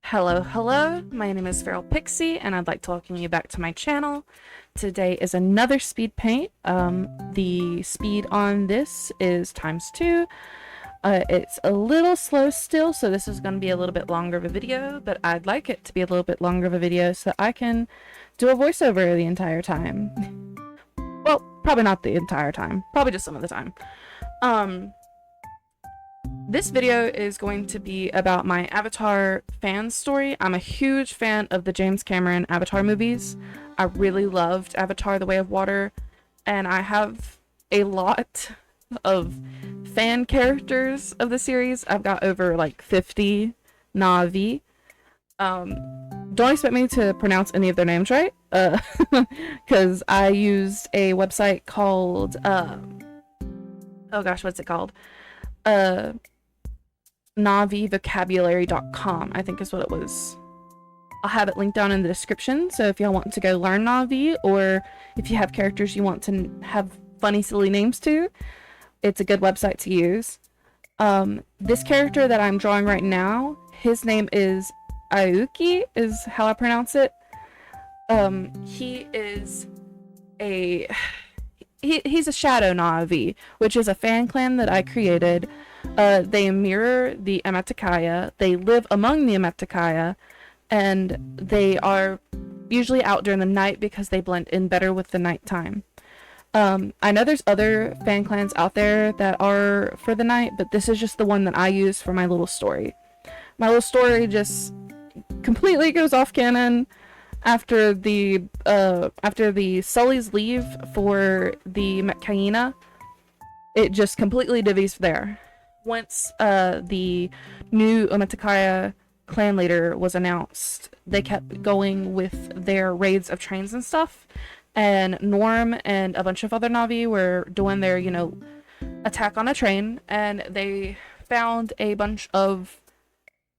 Hello, my name is Feral Pixie, and I'd like to welcome you back to my channel. Today is another speed paint. The speed on this is ×2. It's a little slow still, so this is going to be a little bit longer of a video, but I'd like it to be a little bit longer of a video so that I can do a voiceover the entire time. Well, probably not the entire time, probably just some of the time. This video is going to be about my Avatar fan story. I'm a huge fan of the James Cameron Avatar movies. I really loved Avatar: The Way of Water, and I have a lot of fan characters of the series. I've got over like 50 Na'vi. Don't expect me to pronounce any of their names right, because I used a website called, oh gosh, what's it called? NaviVocabulary.com, I think is what it was. I'll have it linked down in the description, so if y'all want to go learn Na'vi, or if you have characters you want to have funny, silly names to, it's a good website to use. This character that I'm drawing right now, his name is Aoki, is how I pronounce it. He is he's a Shadow Na'vi, which is a fan clan that I created. They mirror the Amaticaya. They live among the Amaticaya, and they are usually out during the night because they blend in better with the nighttime. I know there's other fan clans out there that are for the night, but this is just the one that I use for my little story. My little story just completely goes off canon after the Sullys leave for the Metcaina. It just completely divvies there. Once the new Amaticaya clan leader was announced, they kept going with their raids of trains and stuff, and Norm and a bunch of other Na'vi were doing their, attack on a train, and they found a bunch of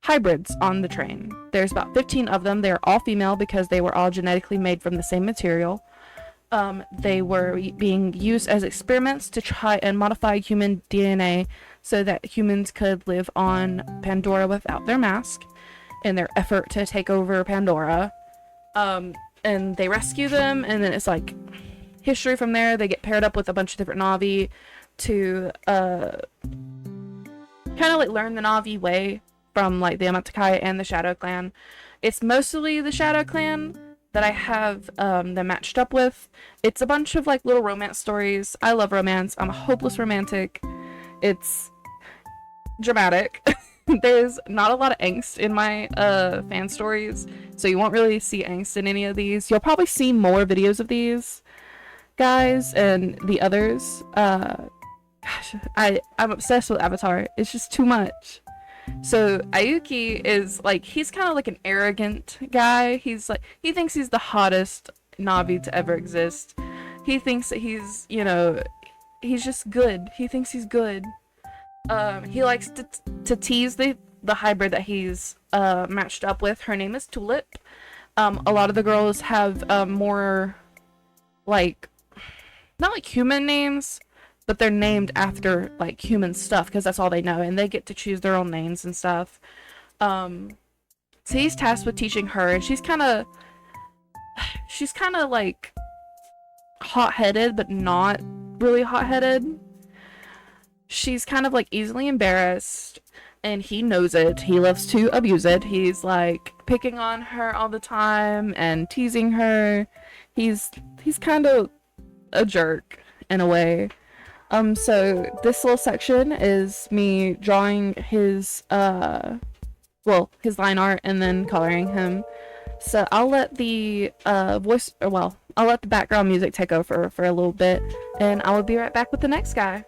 hybrids on the train. There's about 15 of them. They're all female because they were all genetically made from the same material. They were being used as experiments to try and modify human DNA so that humans could live on Pandora without their mask in their effort to take over Pandora. And they rescue them, and then it's like history from there. They get paired up with a bunch of different Na'vi to kind of like learn the Na'vi way from like the Amaticaya and the Shadow Clan. It's mostly the Shadow Clan that I have them matched up with. It's a bunch of like little romance stories. I love romance. I'm a hopeless romantic. It's dramatic. There's not a lot of angst in my fan stories, so you won't really see angst in any of these. You'll probably see more videos of these guys and the others. Gosh, I'm obsessed with Avatar. It's just too much. So Aoki is like, he's kind of like an arrogant guy. He's like, he thinks he's the hottest Na'vi to ever exist. He thinks that he's, he's just good. He thinks he's good. He likes to tease the hybrid that he's matched up with. Her name is Tulip. A lot of the girls have more like, not like human names, but they're named after like human stuff because that's all they know, and they get to choose their own names and stuff. So he's tasked with teaching her, and she's kind of like hot-headed, but not really hot-headed. She's kind of like easily embarrassed, and he knows it. He loves to abuse it. He's like picking on her all the time and teasing her. He's kind of a jerk in a way. So this little section is me drawing his, his line art and then coloring him. So I'll let the, I'll let the background music take over for a little bit, and I will be right back with the next guy.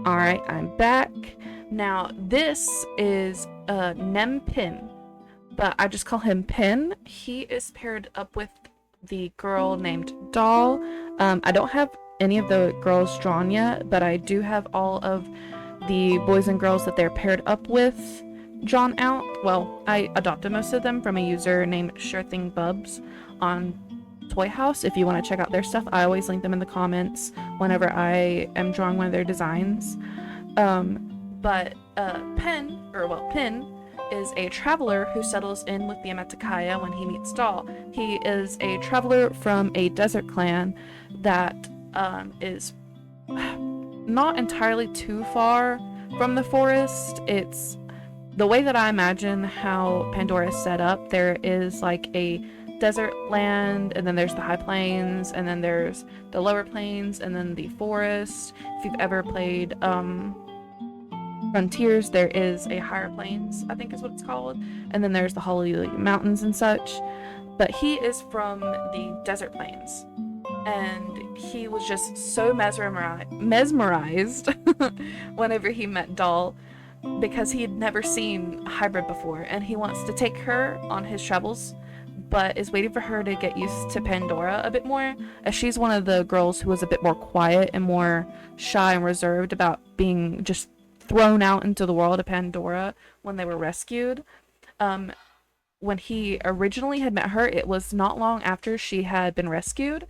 All right, I'm back. Now, this is Nem Pin, but I just call him Pin. He is paired up with the girl named Doll. I don't have any of the girls drawn yet, but I do have all of the boys and girls that they're paired up with drawn out. Well, I adopted most of them from a user named Sure Thing Bubs on Toy House. If you want to check out their stuff, I always link them in the comments whenever I am drawing one of their designs. But Pin is a traveler who settles in with the Ametakaya when he meets Doll. He is a traveler from a desert clan that is not entirely too far from the forest. It's the way that I imagine how Pandora is set up. There is like a desert land, and then there's the high plains, and then there's the lower plains, and then the forest. If you've ever played Frontiers, there is a higher plains, I think is what it's called, and then there's the Holy Mountains and such. But he is from the desert plains, and he was just so mesmerized whenever he met Doll, because he had never seen a hybrid before, and he wants to take her on his travels, but is waiting for her to get used to Pandora a bit more, as she's one of the girls who was a bit more quiet and more shy and reserved about being just thrown out into the world of Pandora when they were rescued. When he originally had met her, it was not long after she had been rescued.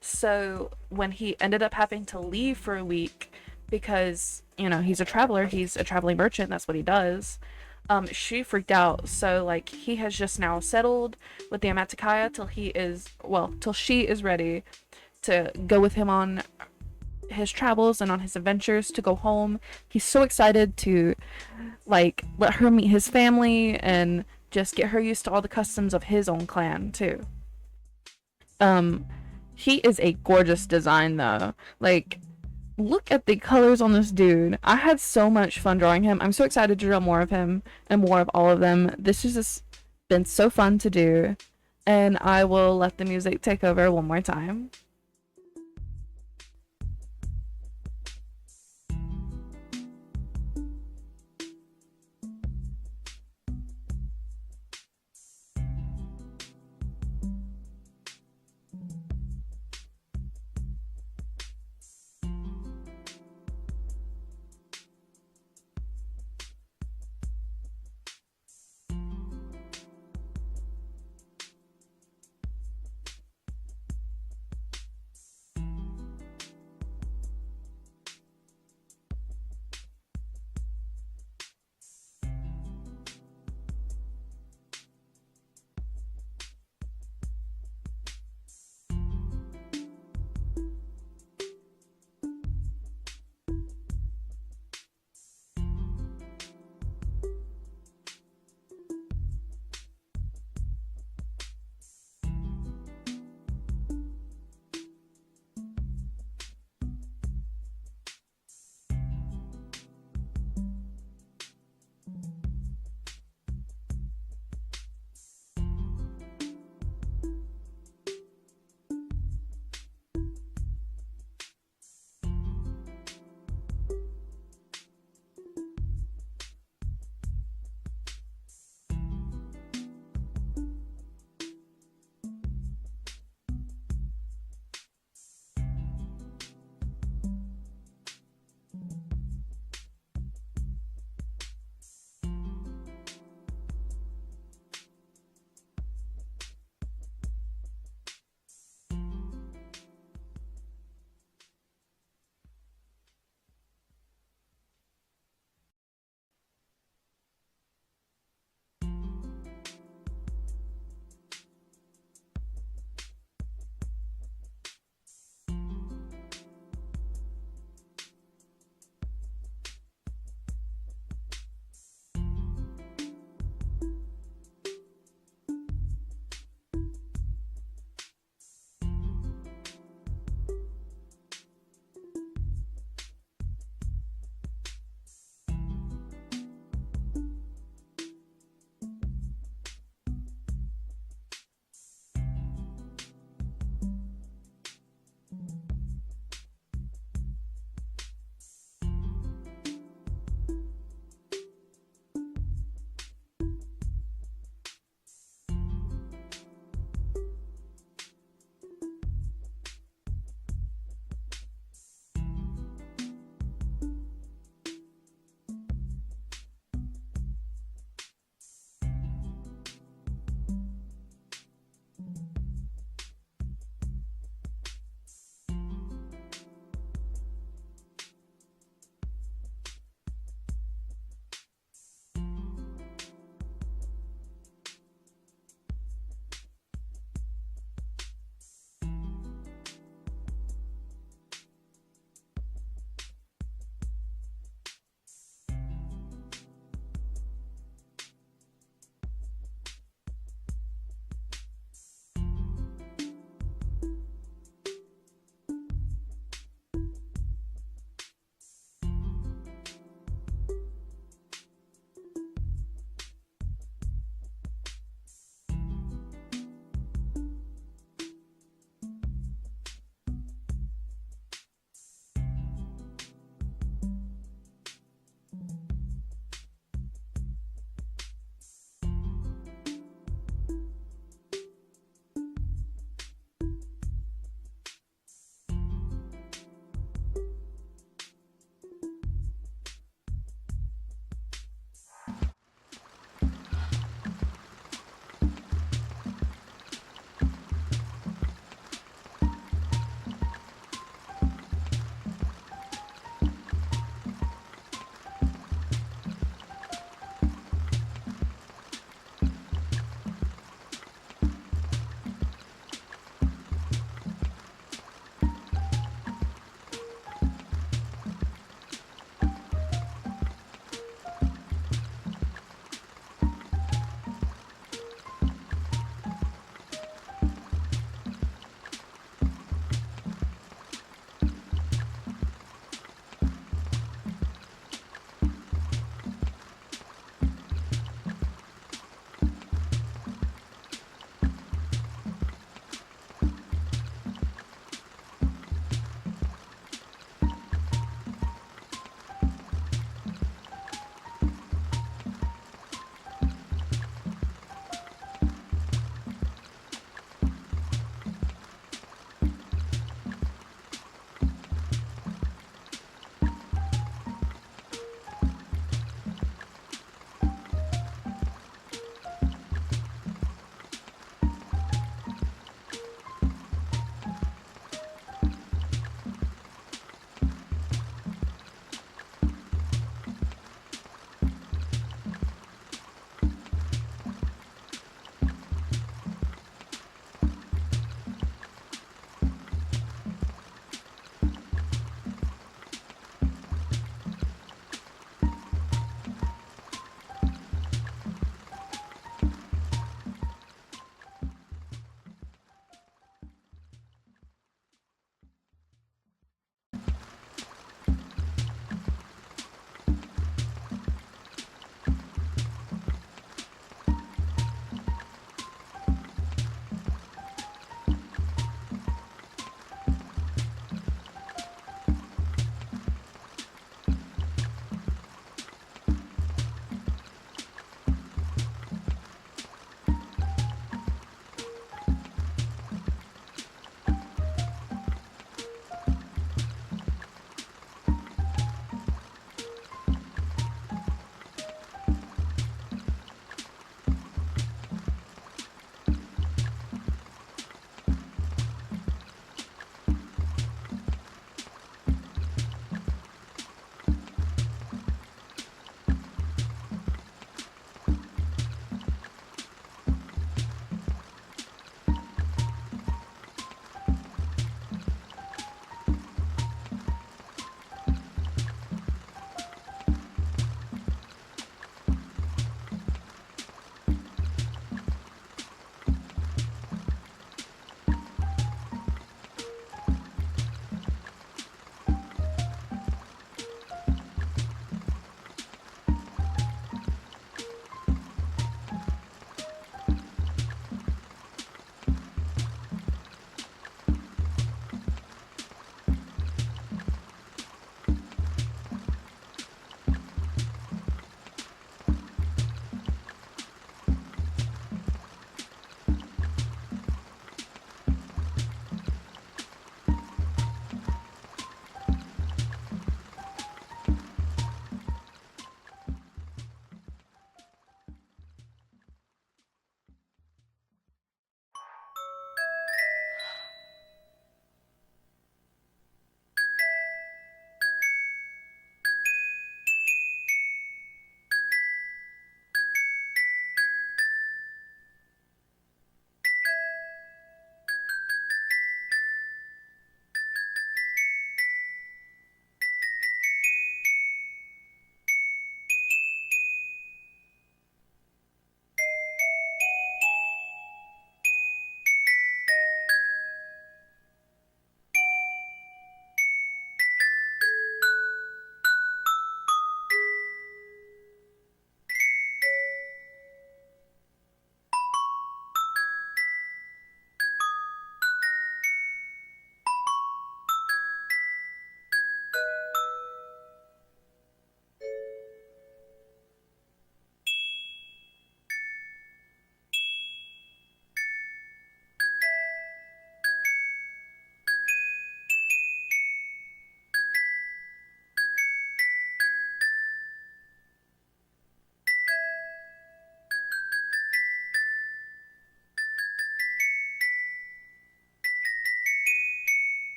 So when he ended up having to leave for a week because, you know, he's a traveler, he's a traveling merchant, that's what he does, she freaked out. So like he has just now settled with the Amatakaya till she is ready to go with him on his travels and on his adventures, to go home. He's so excited to like let her meet his family and just get her used to all the customs of his own clan too. He is a gorgeous design though. Like, look at the colors on this dude. I had so much fun drawing him. I'm so excited to draw more of him and more of all of them. This has just been so fun to do, and I will let the music take over one more time.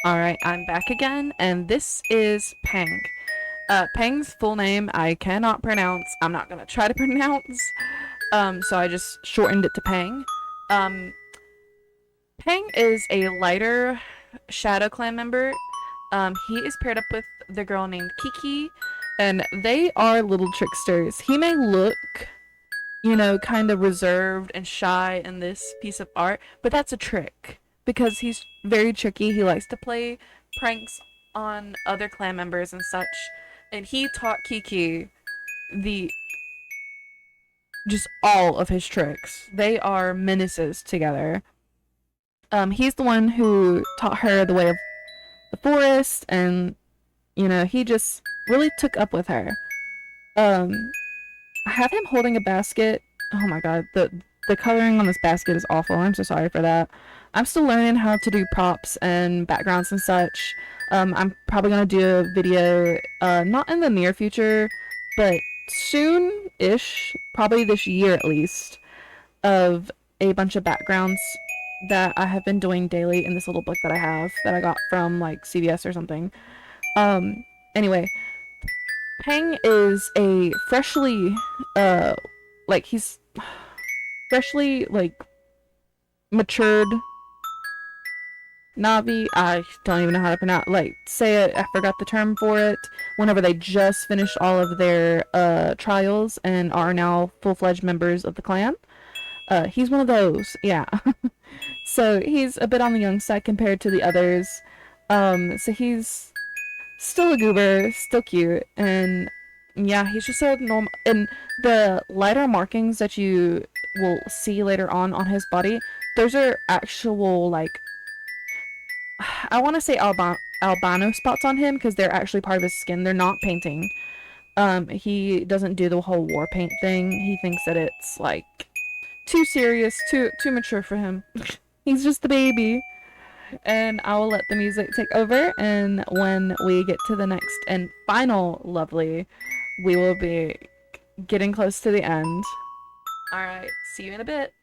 Alright, I'm back again, and this is Peng. Peng's full name I cannot pronounce. I'm not gonna try to pronounce. So I just shortened it to Peng. Um, Peng is a lighter Shadow Clan member. He is paired up with the girl named Kiki, and they are little tricksters. He may look, kind of reserved and shy in this piece of art, but that's a trick because he's very tricky. He likes to play pranks on other clan members and such. And he taught Kiki the just all of his tricks. They are menaces together. He's the one who taught her the way of the forest, and he just really took up with her. Um, I have him holding a basket. Oh my god, the coloring on this basket is awful. I'm so sorry for that. I'm still learning how to do props and backgrounds and such. I'm probably gonna do a video, not in the near future, but soon-ish, probably this year at least, of a bunch of backgrounds that I have been doing daily in this little book that I have that I got from like CVS or something. Um, anyway, Peng is a freshly, he's freshly, matured Navi. I don't even know how to pronounce, say it, I forgot the term for it. Whenever they just finished all of their, trials and are now full-fledged members of the clan. He's one of those, yeah. So he's a bit on the young side compared to the others. So he's still a goober, still cute, and yeah, he's just a normal. And the lighter markings that you will see later on his body, those are actual I want to say albino spots on him because they're actually part of his skin. They're not painting. He doesn't do the whole war paint thing. He thinks that it's too serious, too mature for him. He's just a baby. And I will let the music take over. And when we get to the next and final lovely, we will be getting close to the end. Alright, see you in a bit.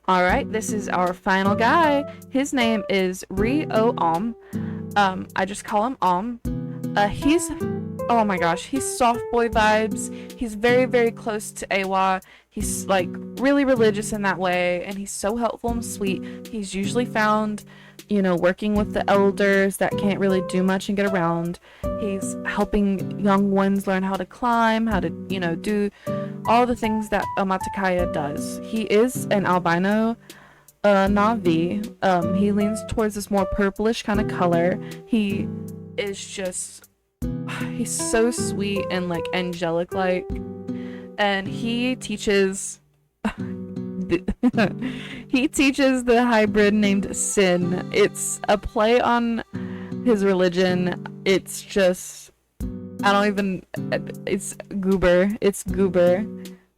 All right, this is our final guy. His name is Rio Om. I just call him Om. He's oh my gosh, he's soft boy vibes. He's very, very close to Awa. He's like really religious in that way, and he's so helpful and sweet. He's usually found, working with the elders that can't really do much and get around. He's helping young ones learn how to climb, how to, do all the things that a Matakaya does. He is an albino Navi. He leans towards this more purplish kind of color. He is just he's so sweet and like angelic like, and he teaches he teaches the hybrid named Sin. It's a play on his religion. It's just I don't even it's goober. It's goober.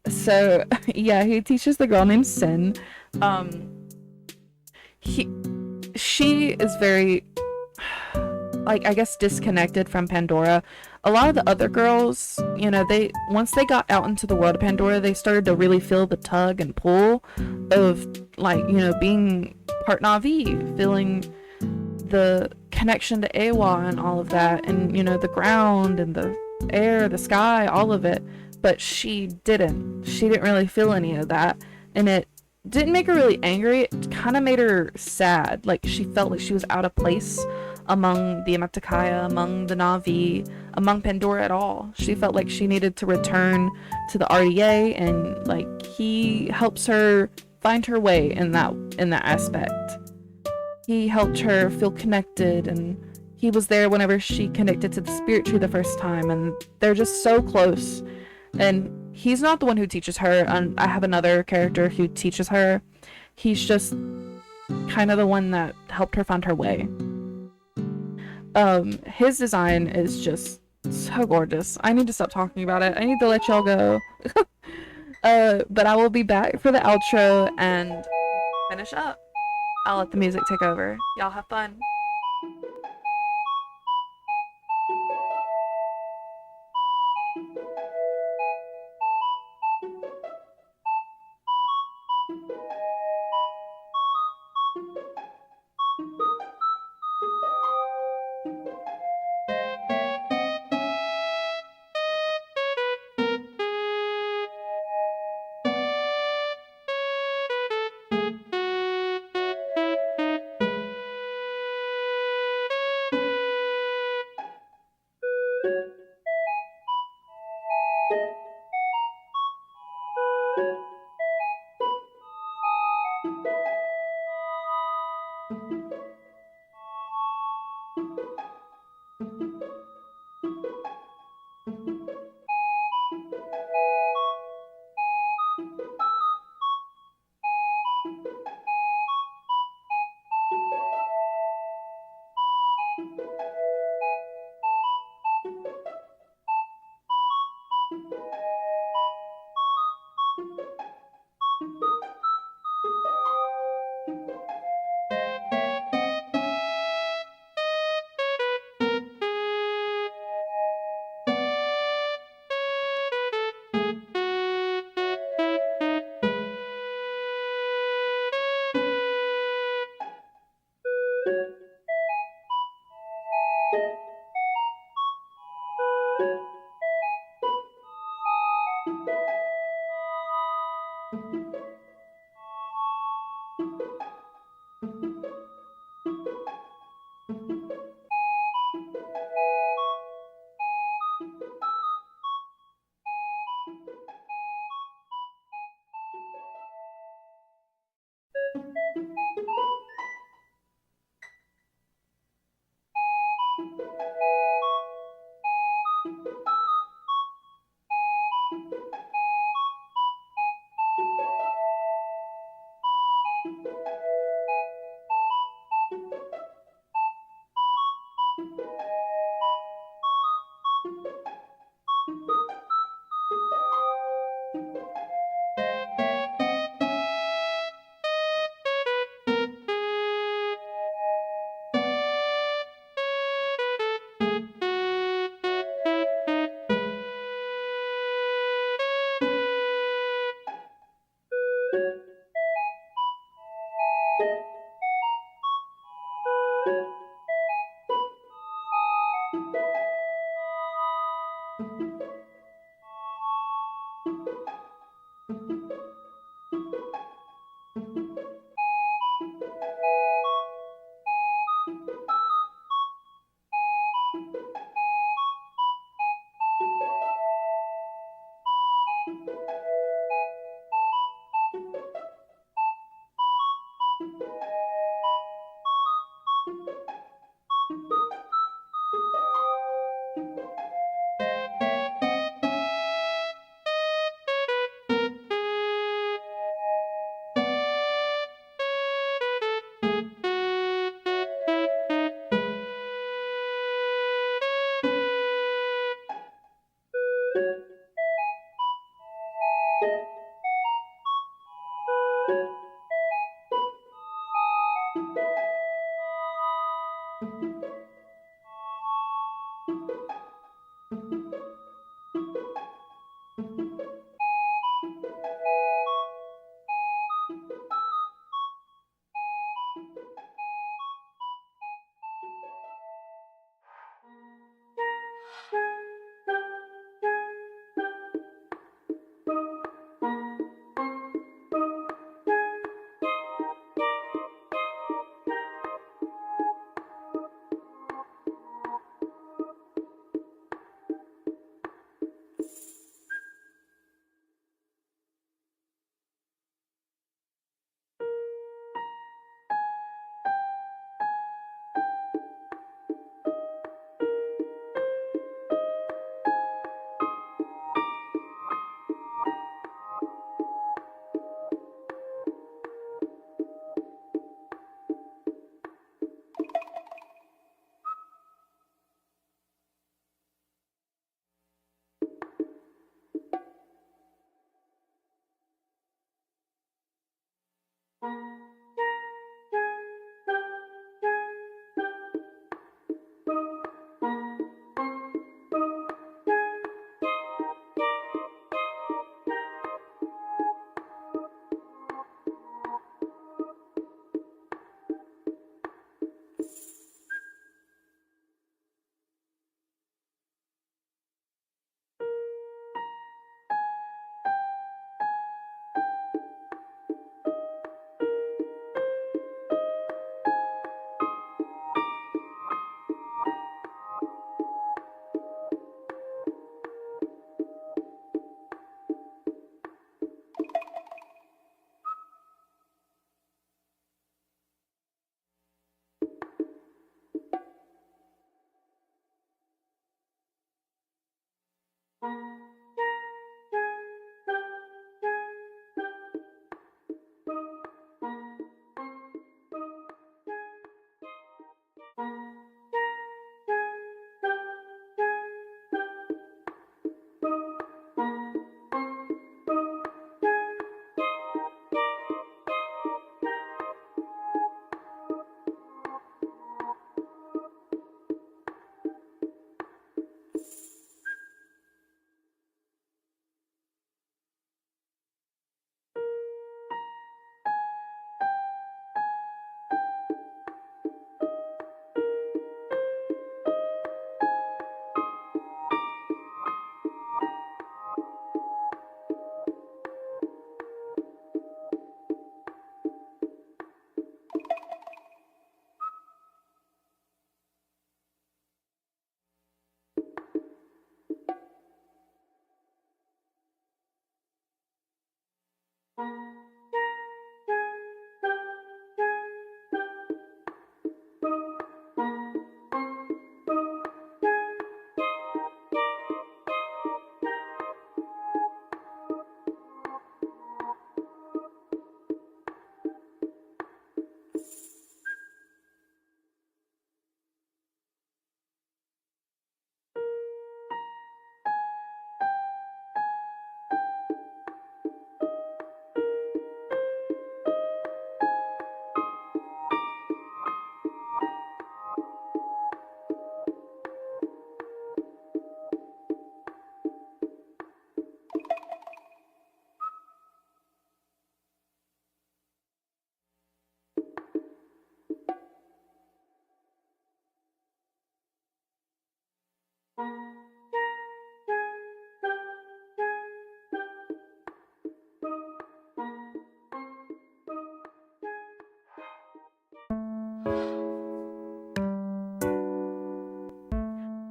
So yeah, he teaches the girl named Sin. He she is very like I guess disconnected from Pandora. A lot of the other girls, they once they got out into the world of Pandora, they started to really feel the tug and pull of like, being part Na'vi, feeling the connection to Awa and all of that, and the ground and the air, the sky, all of it. But she didn't. She didn't really feel any of that, and it didn't make her really angry. It kind of made her sad. Like she felt like she was out of place among the Amatakaya, among the Na'vi, among Pandora at all. She felt like she needed to return to the RDA, and like he helps her find her way in that aspect. He helped her feel connected, and he was there whenever she connected to the spirit tree the first time, and they're just so close. And he's not the one who teaches her, and I have another character who teaches her. He's just kind of the one that helped her find her way. His design is just so gorgeous. I need to stop talking about it. I need to let y'all go. But I will be back for the outro and finish up. I'll let the music take over. Y'all have fun.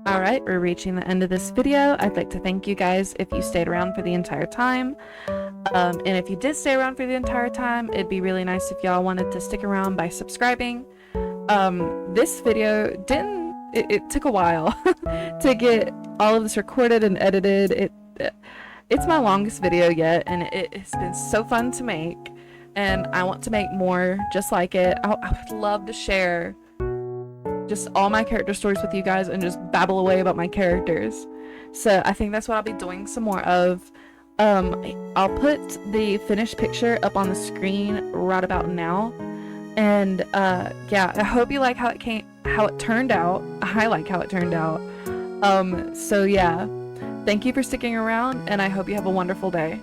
Alright, we're reaching the end of this video. I'd like to thank you guys if you stayed around for the entire time. And if you did stay around for the entire time, it'd be really nice if y'all wanted to stick around by subscribing. This video it took a while to get all of this recorded and edited. It's my longest video yet, and it's been so fun to make, and I want to make more just like it. I would love to share just all my character stories with you guys and just babble away about my characters. So I think that's what I'll be doing some more of. I'll put the finished picture up on the screen right about now, and yeah, I hope you like how it turned out. I like how it turned out. So yeah, thank you for sticking around, and I hope you have a wonderful day.